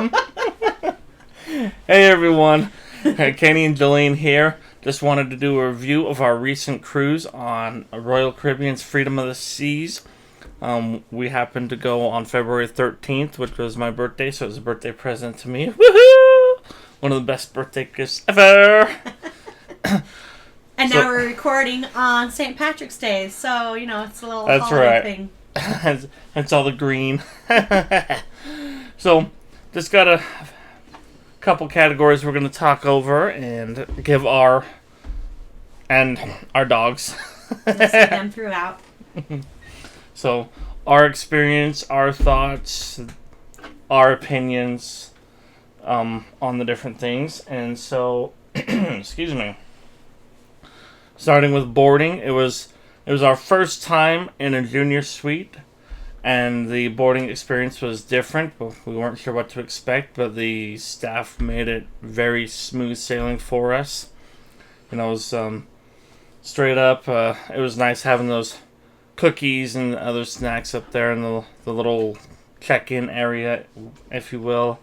Hey everyone, Kenny and Jolene here. Just wanted to do a review of our recent cruise on Royal Caribbean's Freedom of the Seas. We happened to go on February 13th, which was my birthday, so it was a birthday present to me. Woohoo! One of the best birthday gifts ever! And now we're recording on St. Patrick's Day, so, it's a little That's holiday right. thing. That's all the green. So, just got a couple categories we're going to talk over and give our dogs. You'll see them throughout. So, our experience, our thoughts, our opinions on the different things. And so, excuse me. Starting with boarding, it was our first time in a junior suite, and the boarding experience was different. We weren't sure what to expect, but the staff made it very smooth sailing for us. It was straight up. It was nice having those cookies and other snacks up there in the little check-in area, if you will.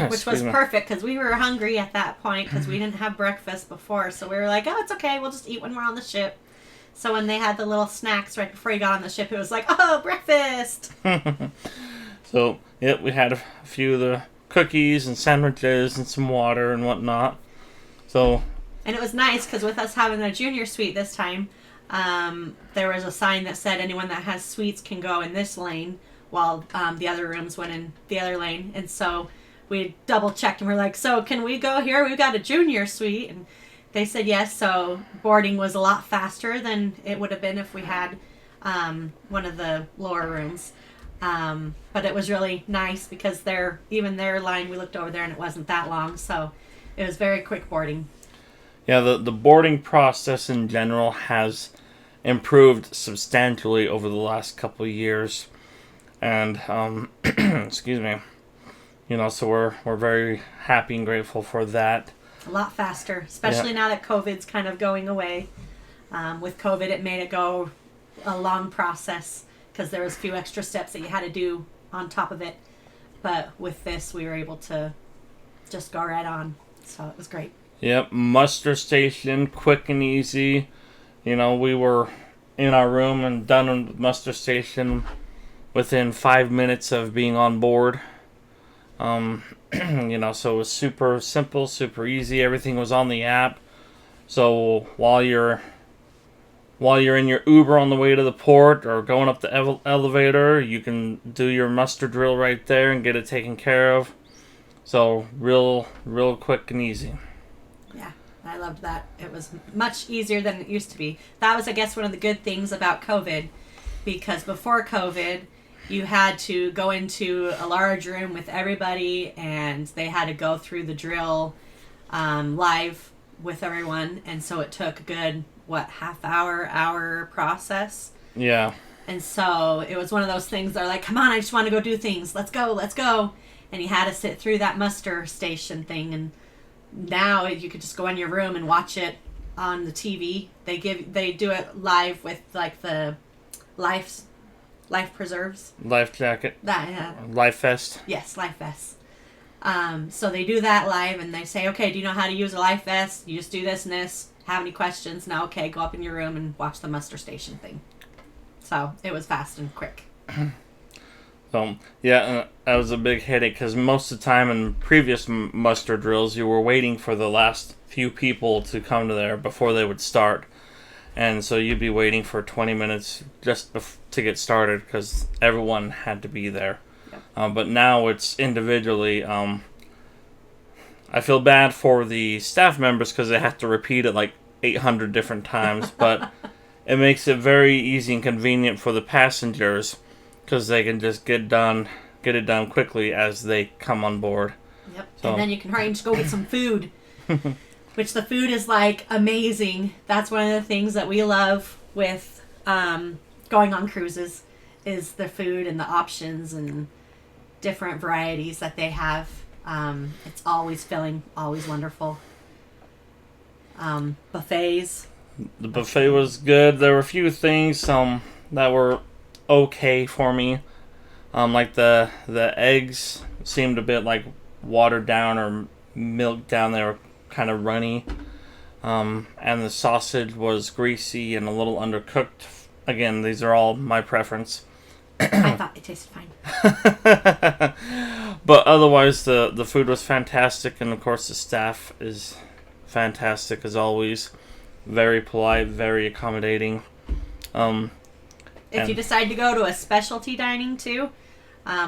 Which was perfect because we were hungry at that point because we didn't have breakfast before. So we were like, oh, it's okay. We'll just eat when we're on the ship. So when they had the little snacks right before you got on the ship, it was like, oh, breakfast. So, yeah, we had a few of the cookies and sandwiches and some water and whatnot. So, and it was nice because with us having a junior suite this time, there was a sign that said anyone that has suites can go in this lane while the other rooms went in the other lane. And so we double checked and we're like, so can we go here? We've got a junior suite. And they said yes. So boarding was a lot faster than it would have been if we had one of the lower rooms. But it was really nice because their line, we looked over there and it wasn't that long. So it was very quick boarding. Yeah, the boarding process in general has improved substantially over the last couple of years. And, excuse me, so we're very happy and grateful for that. A lot faster, especially now that COVID's kind of going away. With COVID, it made it go a long process because there was a few extra steps that you had to do on top of it. But with this, we were able to just go right on. So it was great. Yep, muster station, quick and easy. We were in our room and done with muster station within 5 minutes of being on board. So it was super simple, super easy. Everything was on the app. So while you're in your Uber on the way to the port or going up the elevator, you can do your muster drill right there and get it taken care of. So real quick and easy. Yeah, I loved that. It was much easier than it used to be. That was, I guess, one of the good things about COVID, because before COVID, you had to go into a large room with everybody, and they had to go through the drill live with everyone, and so it took a good, hour process. Yeah. And so it was one of those things that are like, come on, I just want to go do things. Let's go. And you had to sit through that muster station thing, and now you could just go in your room and watch it on the TV. They do it live with like the life preserves. Life jacket. That Life vest. Yes, life vest. So they do that live, and they say, okay, do you know how to use a life vest? You just do this and this. Have any questions? No, okay, go up in your room and watch the muster station thing. So it was fast and quick. So, yeah, that was a big headache because most of the time in previous muster drills, you were waiting for the last few people to come to there before they would start. And so you'd be waiting for 20 minutes just to get started because everyone had to be there. Yep. But now it's individually. I feel bad for the staff members because they have to repeat it like 800 different times, but it makes it very easy and convenient for the passengers because they can just get it done quickly as they come on board. Yep. So. And then you can hurry and just go get some food. Which the food is like amazing. That's one of the things that we love with going on cruises is the food and the options and different varieties that they have. It's always filling, always wonderful. Buffets. The buffet was good. There were a few things that were okay for me. Like the eggs seemed a bit like watered down or milked down. They were kind of runny. And the sausage was greasy and a little undercooked. Again, these are all my preference. I thought it tasted fine. But otherwise, the food was fantastic, and of course the staff is fantastic as always. Very polite, very accommodating. If you decide to go to a specialty dining too,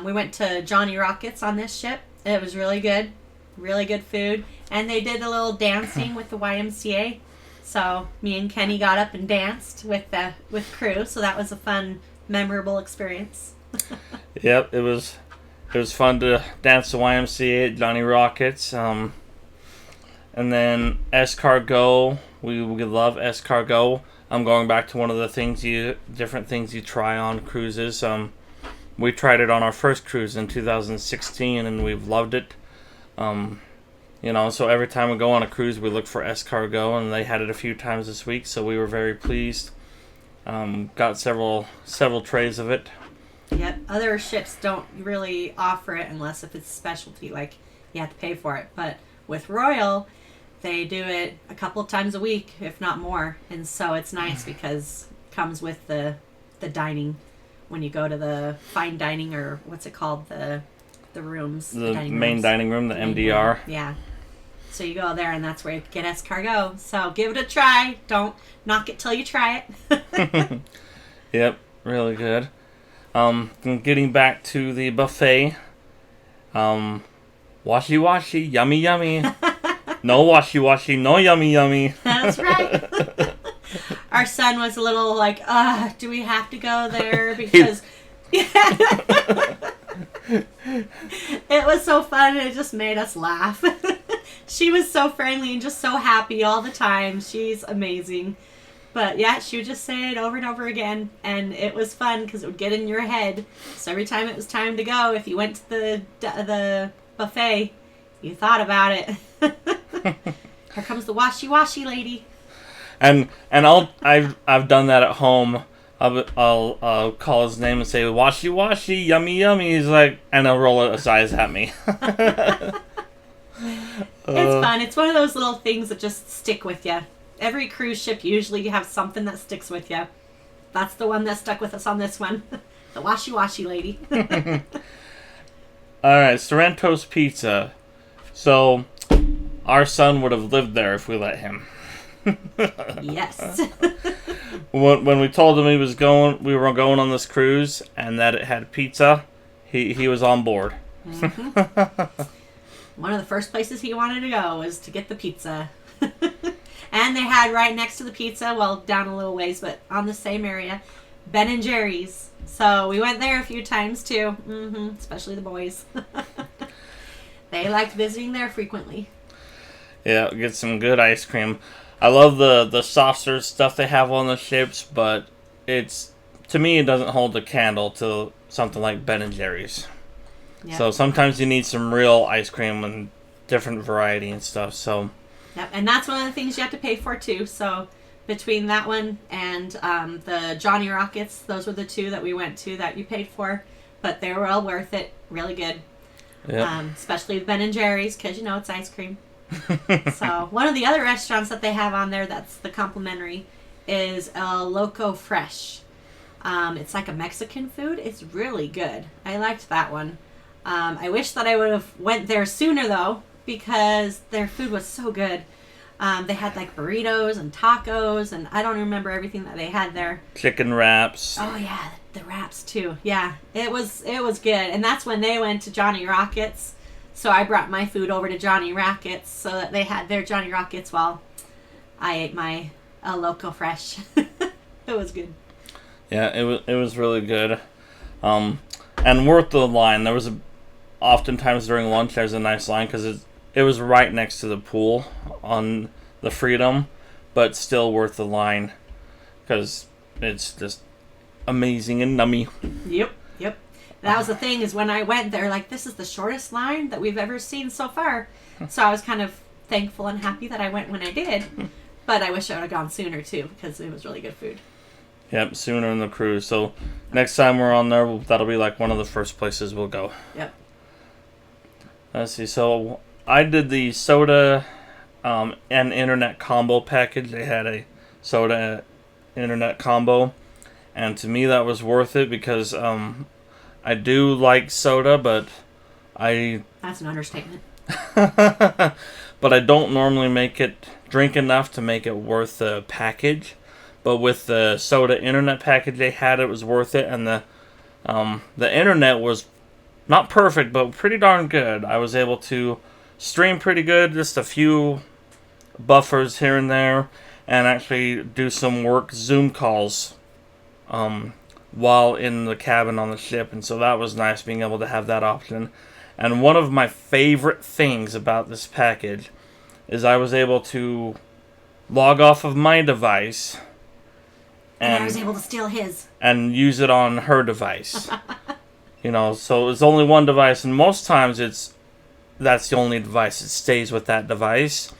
we went to Johnny Rockets on this ship. It was really good food, and they did a little dancing with the YMCA. So me and Kenny got up and danced with crew. So that was a fun, memorable experience. Yep, it was fun to dance the YMCA at Johnny Rockets. And then escargot, we love escargot. I'm going back to one of the different things you try on cruises. We tried it on our first cruise in 2016, and we've loved it. So every time we go on a cruise, we look for escargot, and they had it a few times this week, so we were very pleased. Got several trays of it. Yep, other ships don't really offer it unless if it's specialty, like you have to pay for it. But with Royal, they do it a couple of times a week, if not more, and so it's nice because it comes with the dining when you go to the fine dining, or what's it called, the rooms, the main dining room, the MDR. Yeah. So you go there, and that's where you get escargot. So give it a try. Don't knock it till you try it. Yep, really good. Getting back to the buffet. Washi washi, yummy yummy. No washi washi, no yummy yummy. That's right. Our son was a little like, do we have to go there? Because it was so fun, and it just made us laugh. She was so friendly and just so happy all the time. She's amazing. But yeah, she would just say it over and over again, and it was fun because it would get in your head. So every time it was time to go, if you went to the buffet, you thought about it. Here comes the washi lady. And I've done that at home. I'll call his name and say washi yummy yummy. He's like, and he'll roll his eyes at me. It's fun. It's one of those little things that just stick with you. Every cruise ship usually you have something that sticks with you. That's the one that stuck with us on this one. The washi lady. Alright, Sorrento's Pizza. So, our son would have lived there if we let him. Yes. When we told him we were going on this cruise, and that it had pizza, he was on board. Mm-hmm. One of the first places he wanted to go was to get the pizza. And they had right next to the pizza, well, down a little ways, but on the same area, Ben and Jerry's. So we went there a few times too, especially the boys. They liked visiting there frequently. Yeah, get some good ice cream. I love the soft serve stuff they have on the ships, but to me it doesn't hold a candle to something like Ben and Jerry's. Yep. So sometimes you need some real ice cream and different variety and stuff. So. Yep, and that's one of the things you have to pay for too. So between that one and the Johnny Rockets, those were the two that we went to that you paid for, but they were all worth it. Really good. Yep. Especially Ben and Jerry's, because it's ice cream. So one of the other restaurants that they have on there that's the complimentary is El Loco Fresh. It's like a Mexican food. It's really good. I liked that one. I wish that I would have went there sooner though, because their food was so good. They had like burritos and tacos, and I don't remember everything that they had there. Chicken wraps. Oh yeah, the wraps too. Yeah, it was good. And that's when they went to Johnny Rockets. So I brought my food over to Johnny Rockets so that they had their Johnny Rockets while I ate my El Loco Fresh. It was good. Yeah, it was really good. And worth the line. There was oftentimes during lunch there's a nice line because it was right next to the pool on the Freedom, but still worth the line because it's just amazing and nummy. Yep. That was the thing, is when I went there, like, this is the shortest line that we've ever seen so far. So I was kind of thankful and happy that I went when I did. But I wish I would have gone sooner too, because it was really good food. Yep, sooner in the cruise. So next time we're on there, that'll be like one of the first places we'll go. Yep. Let's see. So I did the soda and internet combo package. They had a soda internet combo, and to me that was worth it because I do like soda, but I That's an understatement. but I don't normally drink enough to make it worth the package. But with the soda internet package they had, it was worth it, and the internet was not perfect, but pretty darn good. I was able to stream pretty good, just a few buffers here and there, and actually do some work Zoom calls while in the cabin on the ship, and so that was nice being able to have that option. And one of my favorite things about this package is I was able to log off of my device And I was able to steal his. and use it on her device. So it's only one device, and most times that's the only device. It stays with that device.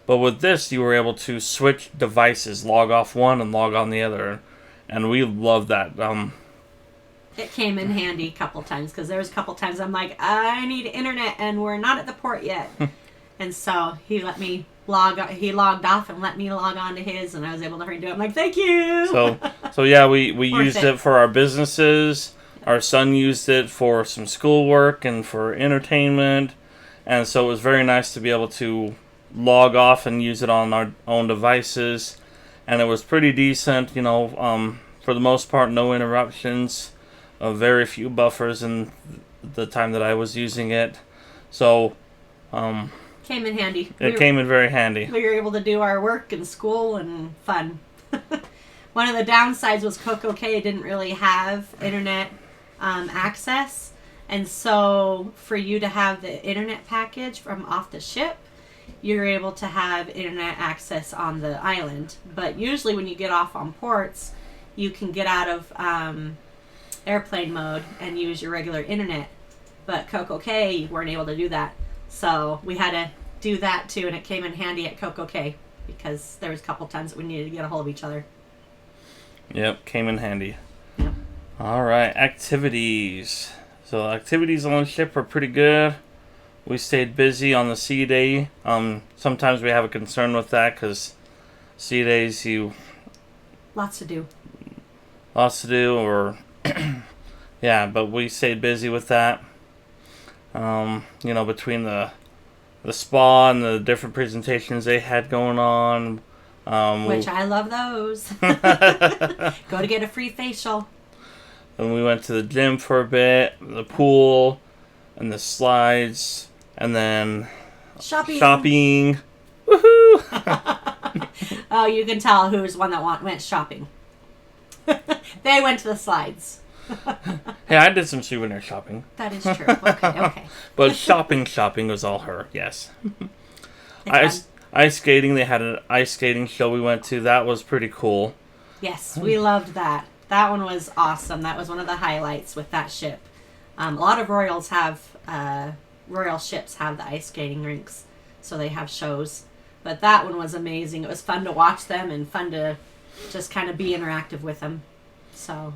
But with this, you were able to switch devices, log off one and log on the other, and we love that. It came in handy a couple times because there was a couple times I'm like, I need internet and we're not at the port yet. And so he let me he logged off and let me log on to his, and I was able to redo it. I'm like, thank you. So yeah, we used it for our businesses. Our son used it for some schoolwork and for entertainment, and so it was very nice to be able to log off and use it on our own devices, and it was pretty decent. For the most part, no interruptions, very few buffers in the time that I was using it. So came in handy. It came in very handy. We were able to do our work and school and fun. One of the downsides was CocoK didn't really have internet access, and so for you to have the internet package from off the ship, you're able to have internet access on the island. But usually when you get off on ports, you can get out of airplane mode and use your regular internet. But CocoK, you weren't able to do that. So we had to do that too, and it came in handy at CocoK because there was a couple times that we needed to get a hold of each other. Yep, came in handy. Yep. All right, activities. So activities on the ship were pretty good. We stayed busy on the sea day. Sometimes we have a concern with that because sea days Lots to do, or yeah, but we stayed busy with that. Between the spa and the different presentations they had going on. Which I love those. Go to get a free facial. And we went to the gym for a bit, the pool, and the slides, and then shopping. Woohoo! Oh, you can tell who's one that went shopping. They went to the slides. Hey, I did some souvenir shopping. That is true. Okay. But shopping was all her, yes. Ice skating, they had an ice skating show we went to. That was pretty cool. Yes, we loved that. That one was awesome. That was one of the highlights with that ship. A lot of royal ships have the ice skating rinks, so they have shows. But that one was amazing. It was fun to watch them and fun to just kind of be interactive with them. So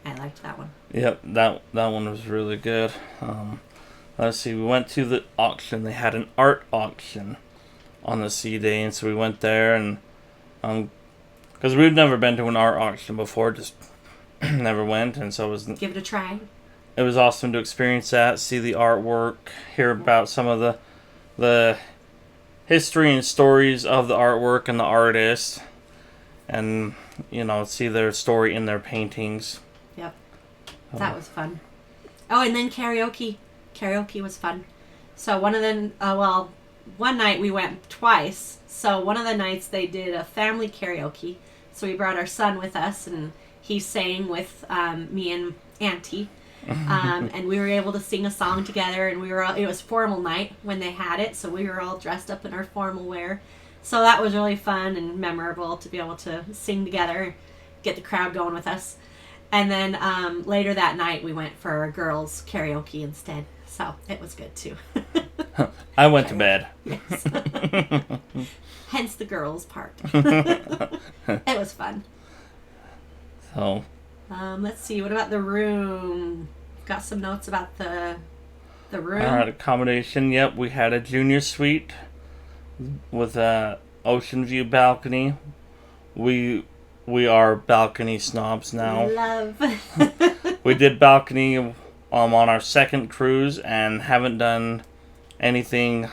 I liked that one. Yep, that one was really good. Let's see, we went to the auction. They had an art auction on the sea day, and so we went there, and because we'd never been to an art auction before, just never went, and so give it a try. It was awesome to experience that, see the artwork, hear about some of the history and stories of the artwork and the artist, and see their story in their paintings. Yep, that was fun. Oh, and then karaoke. Karaoke was fun. So one night we went twice. So one of the nights they did a family karaoke. So we brought our son with us, and he sang with me and Auntie. And we were able to sing a song together, and it was formal night when they had it, so we were all dressed up in our formal wear. So that was really fun and memorable to be able to sing together, get the crowd going with us. And then later that night we went for our girls karaoke instead. So it was good too. I went to bed. Yes. Hence the girls part. It was fun. So let's see. What about the room? Got some notes about The All right, room. accommodation. Yep, we had a junior suite with a ocean view balcony. We we are balcony snobs now. Love. We did balcony on our second cruise and haven't done anything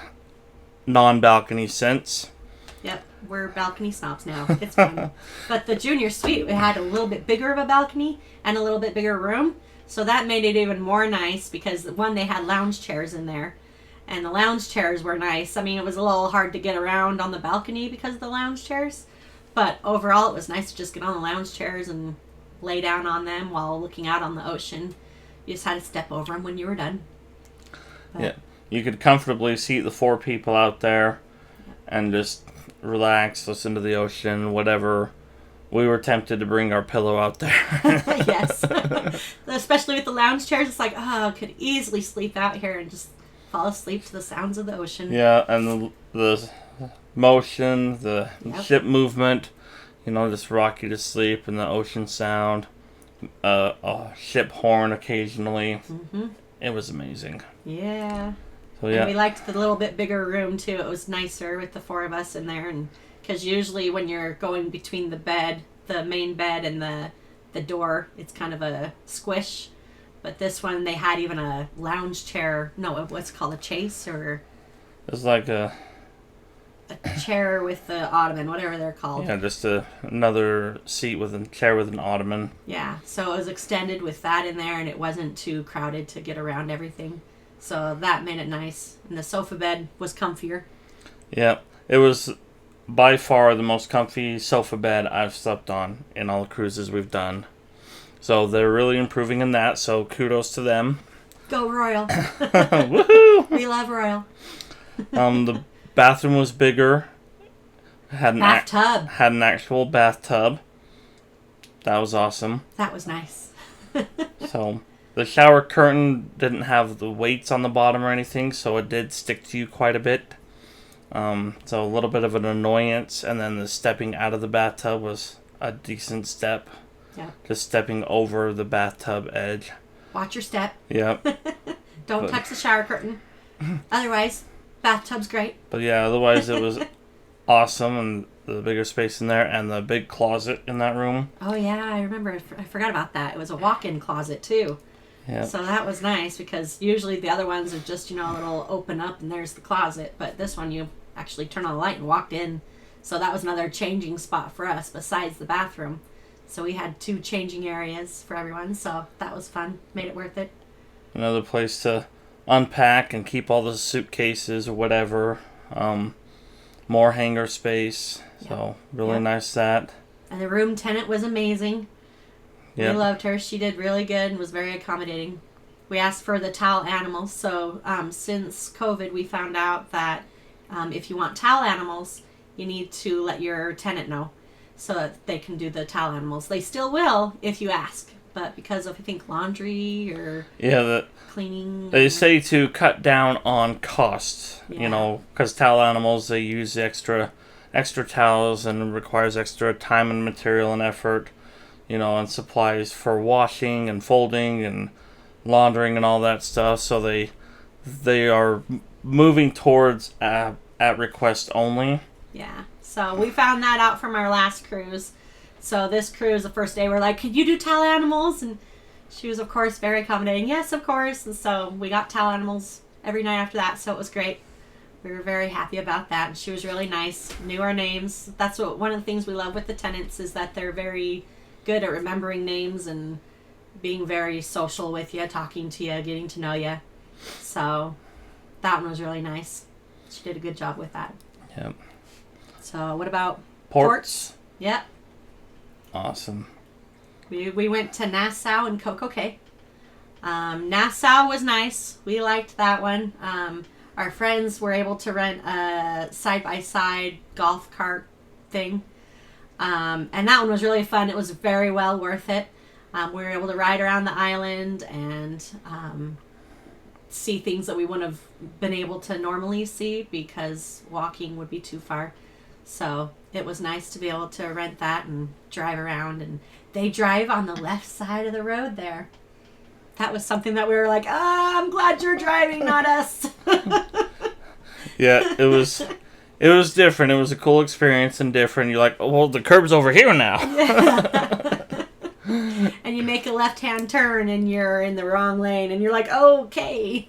non-balcony since. Yep, we're balcony snobs now. It's fun. But the junior suite, we had a little bit bigger of a balcony and a little bit bigger room. So that made it even more nice because, one, they had lounge chairs in there. And the lounge chairs were nice. I mean, it was a little hard to get around on the balcony because of the lounge chairs. But overall, it was nice to just get on the lounge chairs and lay down on them while looking out on the ocean. You just had to step over them when you were done. But, Yeah, you could comfortably seat the 4 people out there and just relax, listen to the ocean, whatever. We were tempted to bring our pillow out there. yes. Especially with the lounge chairs, it's like, oh, I could easily sleep out here and just fall asleep to the sounds of the ocean. Yeah, and the motion, the Yep. ship movement, just rock you to sleep, and the ocean sound, a ship horn occasionally. Mm-hmm. It was amazing. Yeah. So And we yeah, liked the little bit bigger room too. It was nicer with the 4 of us in there, and because usually when you're going between the main bed, and the door, it's kind of a squish. But this one, they had even a lounge chair. No, what's it called, a chase, or it was like a chair with the ottoman, whatever they're called. just another seat with a chair with an ottoman. Yeah, so it was extended with that in there, and it wasn't too crowded to get around everything. So that made it nice. And the sofa bed was comfier. Yeah, it was by far the most comfy sofa bed I've slept on in all the cruises we've done. So they're really improving in that, so kudos to them. Go Royal. Woohoo! We love Royal. The bathroom was bigger. Had Bathtub. had an actual bathtub. That was awesome. That was nice. So the shower curtain didn't have the weights on the bottom or anything, so it did stick to you quite a bit. So a little bit of an annoyance, and then the stepping out of the bathtub was a decent step. Yeah. Just stepping over the bathtub edge. Watch your step. Yep. Don't touch the shower curtain. Otherwise, bathtub's great. But yeah, otherwise it was awesome, and the bigger space in there, and the big closet in that room. Oh yeah, I remember. I forgot about that. It was a walk-in closet too. Yeah. So that was nice because usually the other ones are just, a little open up and there's the closet. But this one you actually turn on the light and walked in. So that was another changing spot for us besides the bathroom. So we had 2 changing areas for everyone. So that was fun. Made it worth it. Another place to unpack and keep all the suitcases or whatever. More hangar space. So really Yep. nice that. And the room tenant was amazing. We Yep. loved her. She did really good and was very accommodating. We asked for the towel animals. So since COVID, we found out that if you want towel animals, you need to let your tenant know so that they can do the towel animals. They still will if you ask, but because of, I think, laundry or Yeah, cleaning. they say to cut down on costs, Yeah. because towel animals, they use extra towels and requires extra time and material and effort, and supplies for washing and folding and laundering and all that stuff. So they are moving towards at request only. Yeah. So we found that out from our last cruise. So this cruise, the first day, we're like, "Could you do towel animals?" And she was, of course, very accommodating. Yes, of course. And so we got towel animals every night after that. So it was great. We were very happy about that. And she was really nice. Knew our names. That's one of the things we love with the tenants is that they're very good at remembering names and being very social with you, talking to you, getting to know you. So that one was really nice. She did a good job with that. Yep. So what about Ports. Yep. Awesome. We went to Nassau and Coco Cay. Nassau was nice. We liked that one. Our friends were able to rent a side-by-side golf cart thing. And that one was really fun. It was very well worth it. We were able to ride around the island and see things that we wouldn't have been able to normally see because walking would be too far. So it was nice to be able to rent that and drive around. And they drive on the left side of the road there. that was something that we were like, I'm glad you're driving, not us. Yeah, it was different. It was a cool experience and different. You're like, oh, well, the curb's over here now. And you make a left-hand turn and you're in the wrong lane and you're like, okay.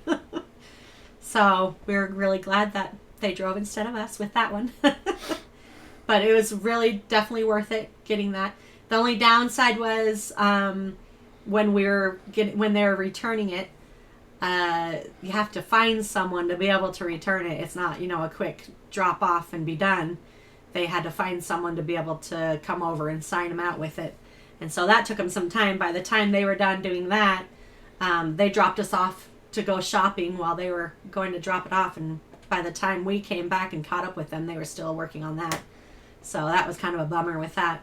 So we were really glad that they drove instead of us with that one. But it was really definitely worth it getting that. The only downside was when they were returning it, you have to find someone to be able to return it. It's not, a quick drop off and be done. They had to find someone to be able to come over and sign them out with it. And so that took them some time. By the time they were done doing that, they dropped us off to go shopping while they were going to drop it off. And by the time we came back and caught up with them, they were still working on that. So that was kind of a bummer with that.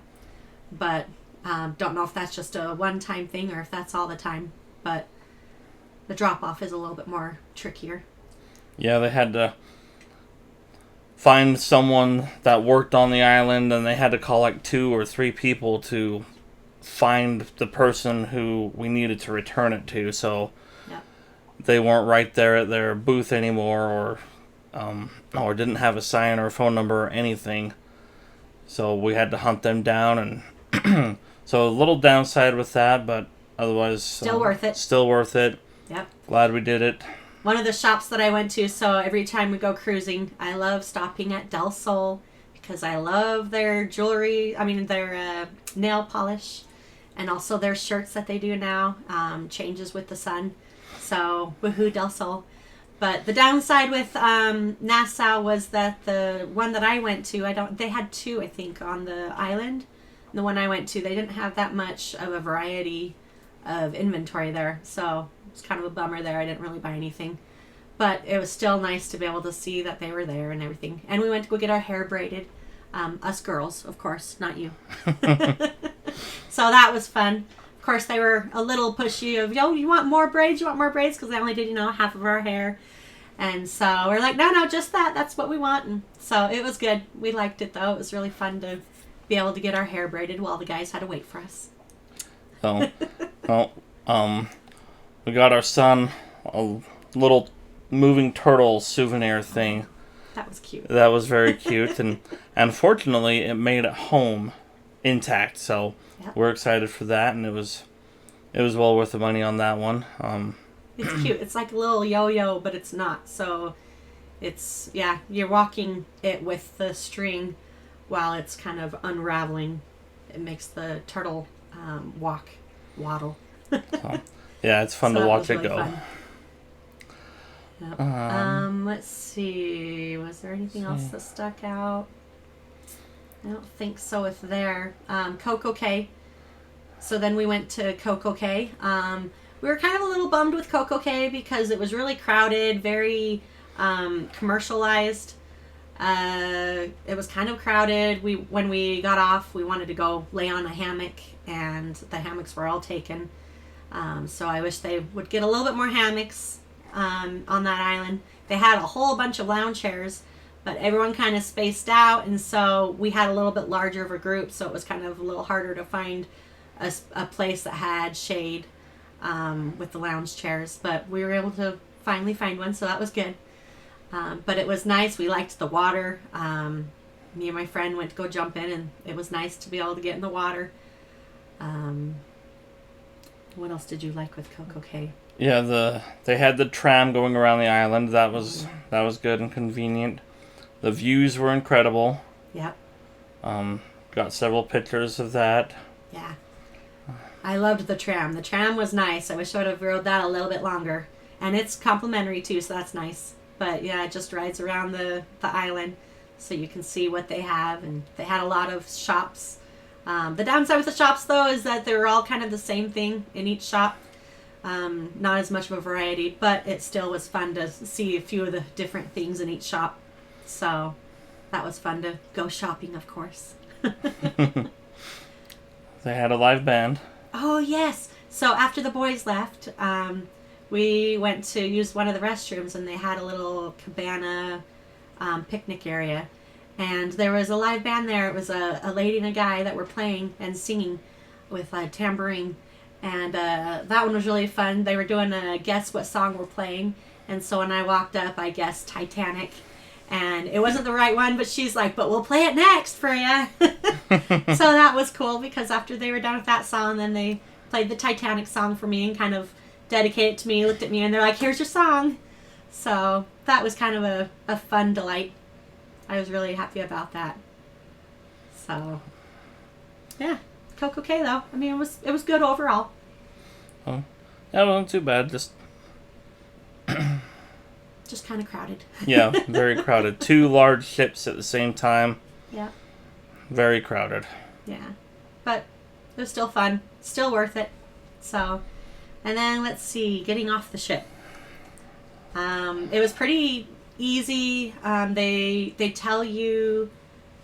But don't know if that's just a one-time thing or if that's all the time. But the drop-off is a little bit more trickier. Yeah, they had to find someone that worked on the island, and they had to call like 2 or 3 people to find the person who we needed to return it to. So Yep. they weren't right there at their booth anymore, or didn't have a sign or a phone number or anything. So we had to hunt them down, and so a little downside with that, but otherwise Still worth it. Still worth it. Yep. Glad we did it. One of the shops that I went to, so every time we go cruising, I love stopping at Del Sol because I love their jewelry, their nail polish, and also their shirts that they do now, changes with the sun. So, woohoo, Del Sol. But the downside with Nassau was that the one that I went to, they had 2, I think, on the island. And the one I went to, they didn't have that much of a variety of inventory there. So, it's kind of a bummer there. I didn't really buy anything. But it was still nice to be able to see that they were there and everything. And we went to go get our hair braided. Us girls, of course, not you. So that was fun. Of course, they were a little pushy of, you want more braids? You want more braids? Because they only did, half of our hair. And so we're like, no, just that. That's what we want. And so it was good. We liked it, though. It was really fun to be able to get our hair braided while the guys had to wait for us. So, we got our son a little moving turtle souvenir thing. That was cute. That was very cute, and fortunately, it made it home intact. So Yep. we're excited for that, and it was well worth the money on that one. It's cute. It's like a little yo-yo, but it's not. So it's, you're walking it with the string while it's kind of unraveling. It makes the turtle waddle. So, yeah, it's fun So to that watch was it really go. fun. Yep. Let's see. Was there anything else that stuck out? I don't think so with there. Coco Cay. So then we went to Coco Cay. We were kind of a little bummed with Coco Cay because it was really crowded, very commercialized. It was kind of crowded. When we got off, we wanted to go lay on a hammock, and the hammocks were all taken. So I wish they would get a little bit more hammocks on that island. They had a whole bunch of lounge chairs, but everyone kind of spaced out, and so we had a little bit larger of a group, so it was kind of a little harder to find a place that had shade with the lounge chairs. But we were able to finally find one, so that was good. But it was nice. We liked the water. Me and my friend went to go jump in, and it was nice to be able to get in the water. What else did you like with Coco Cay? Yeah, they had the tram going around the island. That was good and convenient. The views were incredible. Yep. Got several pictures of that. Yeah. I loved the tram. The tram was nice. I wish I would have rode that a little bit longer. And it's complimentary too, so that's nice. But yeah, it just rides around the island so you can see what they have. And they had a lot of shops. The downside with the shops, though, is that they were all kind of the same thing in each shop. Not as much of a variety, but it still was fun to see a few of the different things in each shop. So that was fun to go shopping, of course. They had a live band. Oh, yes. So after the boys left, we went to use one of the restrooms, and they had a little cabana picnic area. And there was a live band there. It was a lady and a guy that were playing and singing with a tambourine. And that one was really fun. They were doing a guess what song we're playing. And so when I walked up, I guessed Titanic. And it wasn't the right one, but she's like, but we'll play it next for you. So that was cool because after they were done with that song, then they played the Titanic song for me and kind of dedicated it to me, looked at me, and they're like, here's your song. So that was kind of a fun delight. I was really happy about that. So, yeah. Coco K though. I mean, it was good overall. Oh, that wasn't too bad. Just kind of crowded. Yeah, very crowded. 2 large ships at the same time. Yeah. Very crowded. Yeah. But it was still fun. Still worth it. So, and then let's see, getting off the ship. It was pretty easy. They tell you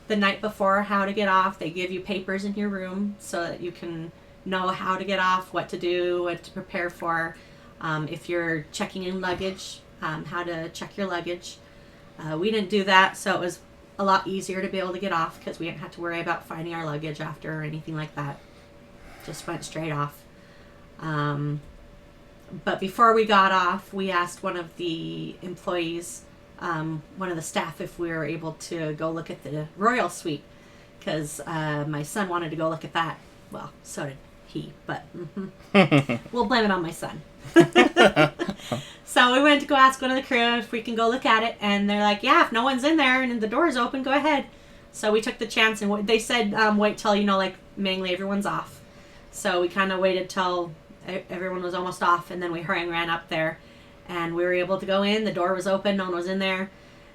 the night before how to get off. They give you papers in your room so that you can know how to get off, what to do, what to prepare for. If you're checking in luggage, how to check your luggage. We didn't do that, so it was a lot easier to be able to get off because we didn't have to worry about finding our luggage after or anything like that. Just went straight off. But before we got off, we asked one of the employees, one of the staff, if we were able to go look at the royal suite because my son wanted to go look at that. Well, so did he, but we'll blame it on my son. So we went to go ask one of the crew if we can go look at it, and they're like, yeah, if no one's in there and the door's open, go ahead. So we took the chance, and they said wait till, mainly everyone's off. So we kind of waited till everyone was almost off, and then we ran up there, and we were able to go in. The door was open, no one was in there,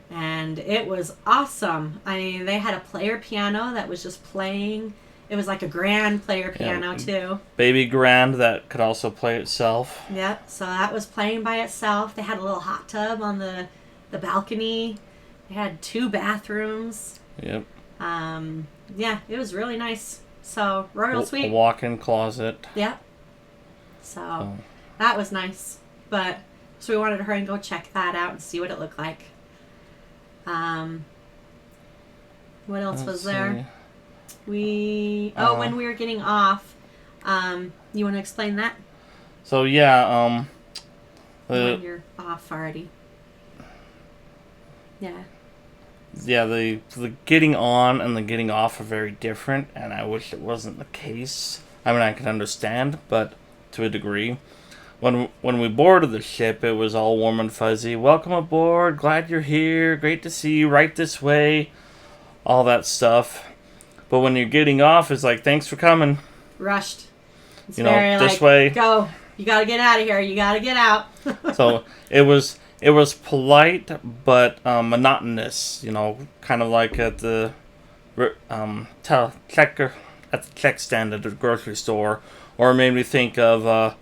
and it was awesome. I mean, they had a player piano that was just playing. It was like a grand player piano, too. Baby grand that could also play itself. Yep, so that was playing by itself. They had a little hot tub on the balcony. They had 2 bathrooms. Yep. Yeah, it was really nice. So, royal suite. A walk-in closet. Yep. So, that was nice. So we wanted to hurry and go check that out and see what it looked like. What else was there? When we were getting off, you want to explain that? So yeah, when you're off already. Yeah. Yeah, the getting on and the getting off are very different, and I wish it wasn't the case. I mean, I can understand, but to a degree. When we boarded the ship, it was all warm and fuzzy. Welcome aboard, glad you're here, great to see you, right this way, all that stuff. But when you're getting off, it's like, thanks for coming. Rushed. It's this way. Go. You got to get out of here. You got to get out. So it was polite, but monotonous. Kind of like at the check stand at the grocery store, or it made me think of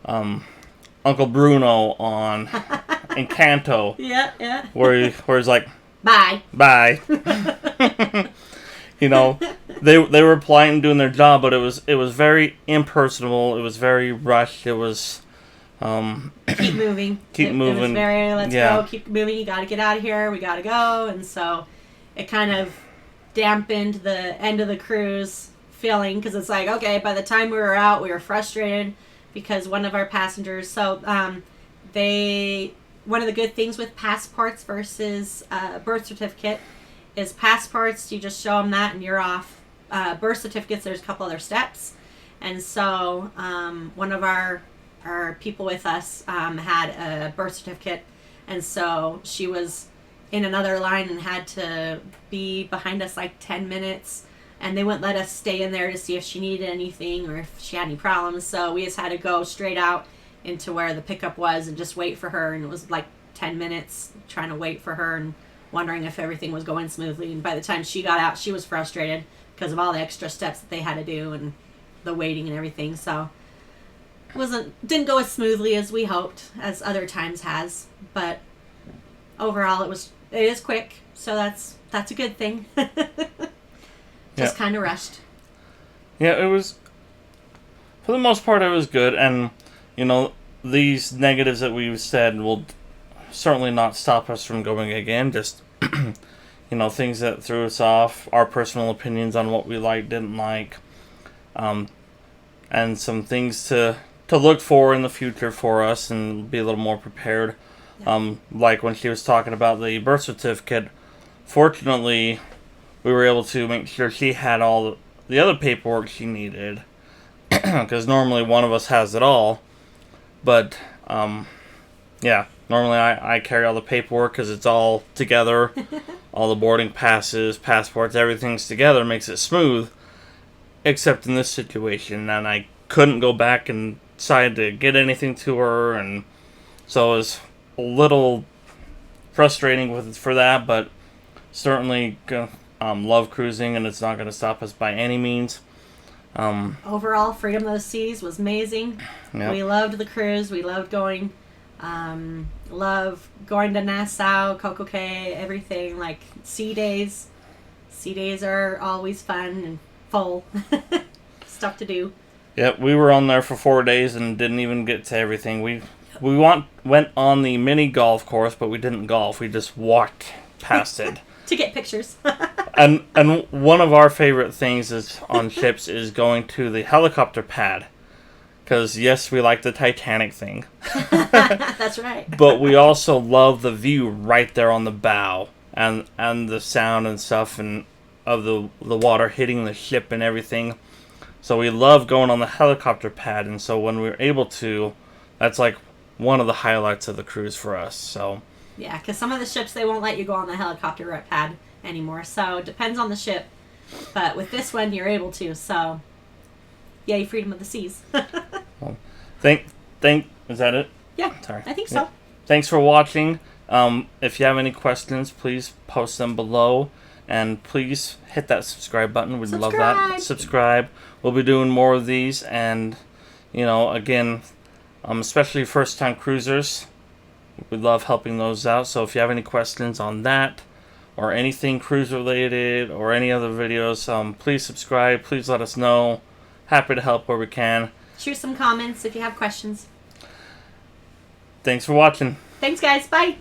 Uncle Bruno on Encanto. Yeah. Where he's like, bye. They were polite and doing their job, but it was very impersonal. It was very rushed. It was keep moving. It was very go. Keep moving. You got to get out of here. We got to go. And so it kind of dampened the end of the cruise feeling because it's like, okay, by the time we were out, we were frustrated because one of our passengers. So one of the good things with passports versus birth certificate is passports, you just show them that and you're off. Birth certificates, there's a couple other steps. And so one of our people with us had a birth certificate, and so she was in another line and had to be behind us like 10 minutes, and they wouldn't let us stay in there to see if she needed anything or if she had any problems. So we just had to go straight out into where the pickup was and just wait for her, and it was like 10 minutes trying to wait for her and wondering if everything was going smoothly. And by the time she got out, she was frustrated because of all the extra steps that they had to do and the waiting and everything. So didn't go as smoothly as we hoped, as other times has, but overall it is quick, so that's a good thing. Just kind of rushed. Yeah, it was, for the most part, it was good, and these negatives that we've said will certainly not stop us from going again. Just things that threw us off, our personal opinions on what we liked, didn't like. and some things to look for in the future for us and be a little more prepared. Like when she was talking about the birth certificate, fortunately, we were able to make sure she had all the other paperwork she needed, because normally one of us has it all. But, yeah, normally I carry all the paperwork because it's all together. All the boarding passes, passports, everything's together, makes it smooth. Except in this situation, and I couldn't go back and decide to get anything to her, and so it was a little frustrating for that, but certainly love cruising, and it's not going to stop us by any means. Overall, Freedom of the Seas was amazing. Yep. We loved the cruise. We loved going. Love going to Nassau, Coco Cay, everything. Like sea days. Sea days are always fun and full. Stuff to do. Yep, we were on there for 4 days and didn't even get to everything. We went on the mini golf course, but we didn't golf. We just walked past it. To get pictures. and one of our favorite things is on ships is going to the helicopter pad. Because, yes, we like the Titanic thing. That's right. But we also love the view right there on the bow. And the sound and stuff and of the water hitting the ship and everything. So we love going on the helicopter pad. And so when we were able to, that's like one of the highlights of the cruise for us. So yeah, because some of the ships, they won't let you go on the helicopter pad anymore. So it depends on the ship. But with this one, you're able to. So yay, Freedom of the Seas. Well, is that it? Yeah, sorry. I think so. Yeah. Thanks for watching. If you have any questions, please post them below. And please hit that subscribe button. We'd love that. Subscribe. We'll be doing more of these. And, again, especially first-time cruisers, we love helping those out. So if you have any questions on that or anything cruise-related or any other videos, please subscribe. Please let us know. Happy to help where we can. Shoot some comments if you have questions. Thanks for watching. Thanks, guys. Bye.